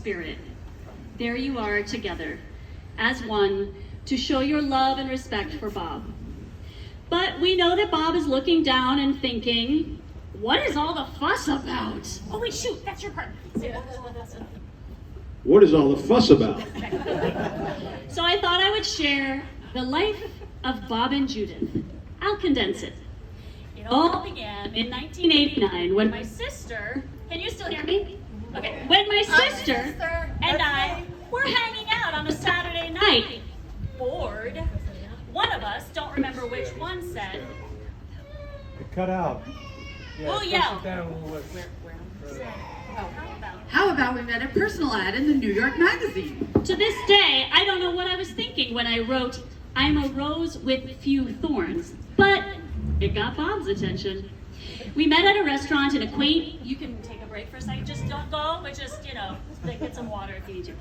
spirit. There you are together, as one, to show your love and respect for Bob. But we know that Bob is looking down and thinking, what is all the fuss about? Oh wait, shoot, that's your part. What is all the fuss about? So I thought I would share the life of Bob and Judith. I'll condense it. It all began in 1989 when my sister, can you still hear me? Okay, when my sister and I were hanging out on a Saturday night, bored. One of us, don't remember which one, said, It cut out. we'll yell. How about we read a personal ad in the New York Magazine? To this day, I don't know what I was thinking when I wrote, I'm a rose with few thorns, but it got Bob's attention. We met at a restaurant in a quaint, you can take a break for a second, just don't go, but just, get some water if you need to.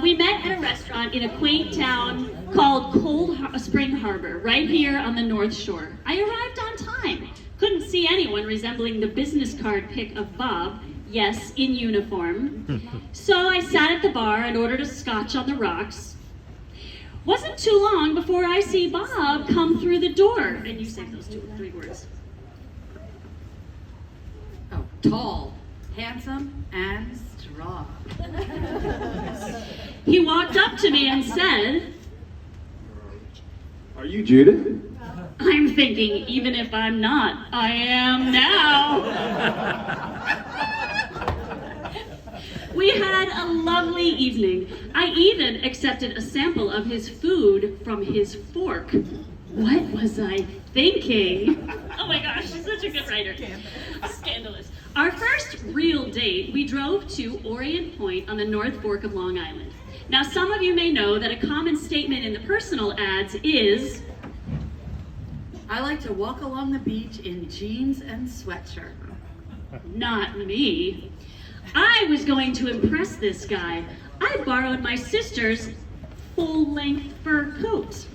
We met at a restaurant in a quaint town called Cold Spring Harbor, right here on the North Shore. I arrived on time. Couldn't see anyone resembling the business card pic of Bob, yes, in uniform. So I sat at the bar and ordered a scotch on the rocks. Wasn't too long before I see Bob come through the door. And you say those 3 words. Oh, tall, handsome, and strong. He walked up to me and said, Are you Judith? I'm thinking, even if I'm not, I am now. We had a lovely evening. I even accepted a sample of his food from his fork. What was I thinking? Oh my gosh, she's such a good writer. Scandalous. Our first real date, we drove to Orient Point on the North Fork of Long Island. Now, some of you may know that a common statement in the personal ads is, I like to walk along the beach in jeans and sweatshirt. not me. I was going to impress this guy. I borrowed my sister's full-length fur coat.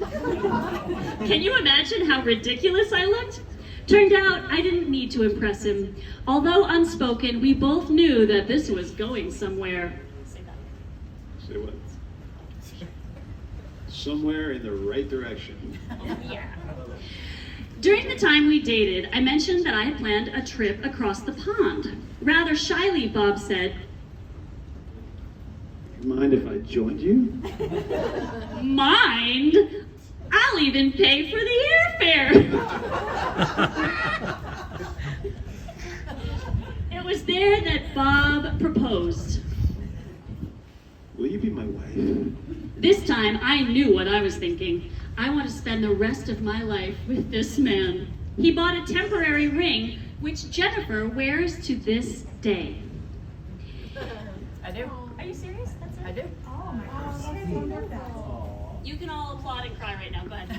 Can you imagine how ridiculous I looked? Turned out I didn't need to impress him. Although unspoken, we both knew that this was going somewhere. Say that. Say what? Somewhere in the right direction. Oh, yeah. During the time we dated, I mentioned that I had planned a trip across the pond. Rather shyly, Bob said, Mind if I joined you? Mind? I'll even pay for the airfare. It was there that Bob proposed. Will you be my wife? This time, I knew what I was thinking. I want to spend the rest of my life with this man. He bought a temporary ring, which Jennifer wears to this day. I do. Are you serious? That's it? I do. Oh my gosh. You can all applaud and cry right now. Go ahead.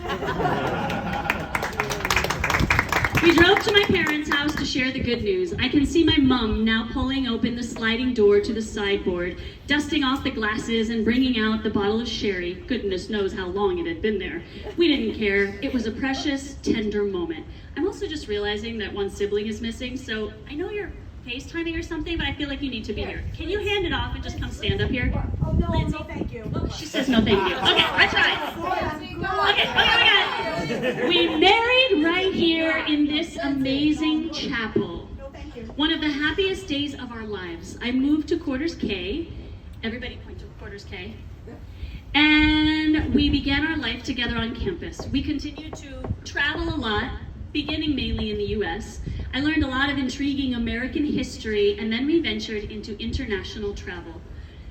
We drove to my parents' house to share the good news. I can see my mom now pulling open the sliding door to the sideboard, dusting off the glasses and bringing out the bottle of sherry. Goodness knows how long it had been there. We didn't care. It was a precious, tender moment. I'm also just realizing that one sibling is missing, so I know you're FaceTiming or something, but I feel like you need to be here. Can you hand it off and just come stand up here? Oh, no, Lindsay? no, thank you. Oh, she says no thank you. Okay, I tried. Okay, we married right here in this amazing chapel. No, thank you. One of the happiest days of our lives. I moved to Quarters K. Everybody point to Quarters K. And we began our life together on campus. We continued to travel a lot, beginning mainly in the US. I learned a lot of intriguing American history, and then we ventured into international travel.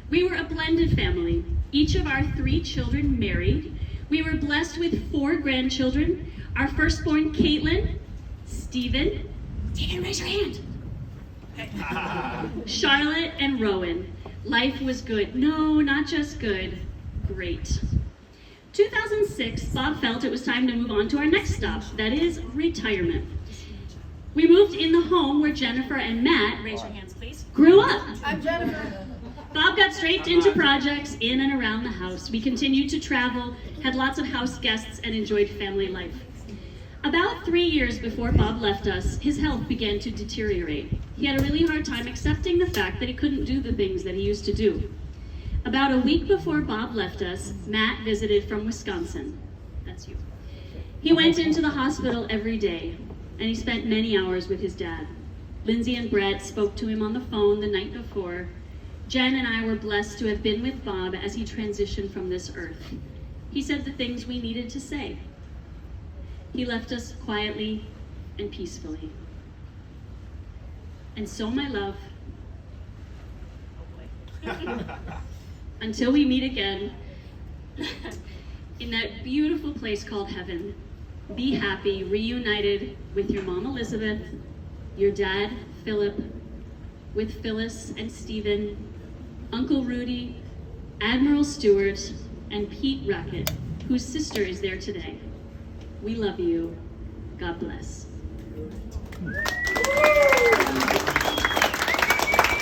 We were a blended family, each of our 3 children married. We were blessed with 4 grandchildren. Our firstborn, Caitlin, Stephen, raise your hand. Charlotte and Rowan. Life was good. No, not just good, great. 2006, Bob felt it was time to move on to our next stop, that is retirement. We moved in the home where Jennifer and Matt, raise your hands please, grew up. I'm Jennifer. Bob got straight into projects in and around the house. We continued to travel, had lots of house guests, and enjoyed family life. About 3 years before Bob left us, his health began to deteriorate. He had a really hard time accepting the fact that he couldn't do the things that he used to do. About a week before Bob left us, Matt visited from Wisconsin. That's you. He went into the hospital every day, and he spent many hours with his dad. Lindsay and Brett spoke to him on the phone the night before. Jen and I were blessed to have been with Bob as he transitioned from this earth. He said the things we needed to say. He left us quietly and peacefully. And so, my love, until we meet again in that beautiful place called heaven, be happy, reunited with your mom Elizabeth, your dad Philip, with Phyllis and Stephen, Uncle Rudy, Admiral Stewart, and Pete Rackett, whose sister is there today. We love you. God bless.